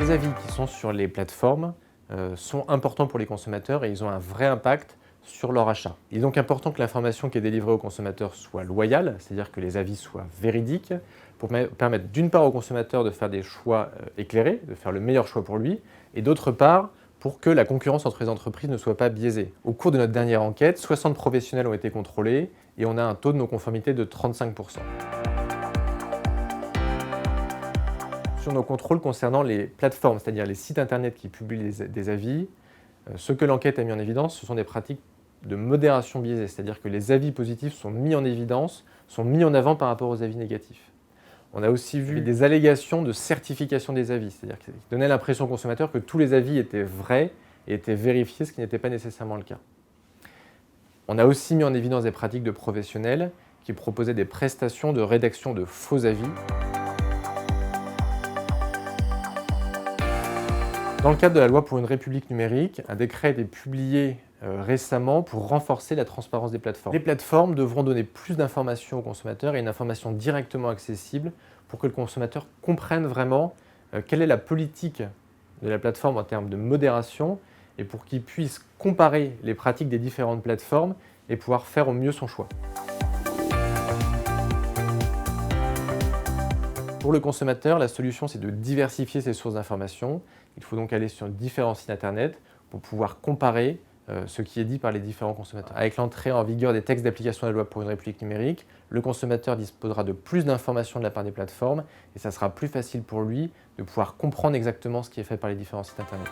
Les avis qui sont sur les plateformes sont importants pour les consommateurs et ils ont un vrai impact sur leur achat. Il est donc important que l'information qui est délivrée aux consommateurs soit loyale, c'est-à-dire que les avis soient véridiques, pour permettre d'une part aux consommateurs de faire des choix éclairés, de faire le meilleur choix pour lui, et d'autre part pour que la concurrence entre les entreprises ne soit pas biaisée. Au cours de notre dernière enquête, 60 professionnels ont été contrôlés et on a un taux de non-conformité de 35%. Sur nos contrôles concernant les plateformes, c'est-à-dire les sites internet qui publient des avis, ce que l'enquête a mis en évidence, ce sont des pratiques de modération biaisée, c'est-à-dire que les avis positifs sont mis en évidence, sont mis en avant par rapport aux avis négatifs. On a aussi vu des allégations de certification des avis, c'est-à-dire qui donnaient l'impression aux consommateurs que tous les avis étaient vrais et étaient vérifiés, ce qui n'était pas nécessairement le cas. On a aussi mis en évidence des pratiques de professionnels qui proposaient des prestations de rédaction de faux avis. Dans le cadre de la loi pour une République numérique, un décret a été publié récemment pour renforcer la transparence des plateformes. Les plateformes devront donner plus d'informations aux consommateurs et une information directement accessible pour que le consommateur comprenne vraiment quelle est la politique de la plateforme en termes de modération et pour qu'il puisse comparer les pratiques des différentes plateformes et pouvoir faire au mieux son choix. Pour le consommateur, la solution, c'est de diversifier ses sources d'informations. Il faut donc aller sur différents sites internet pour pouvoir comparer ce qui est dit par les différents consommateurs. Avec l'entrée en vigueur des textes d'application de la loi pour une République numérique, le consommateur disposera de plus d'informations de la part des plateformes et ça sera plus facile pour lui de pouvoir comprendre exactement ce qui est fait par les différents sites internet.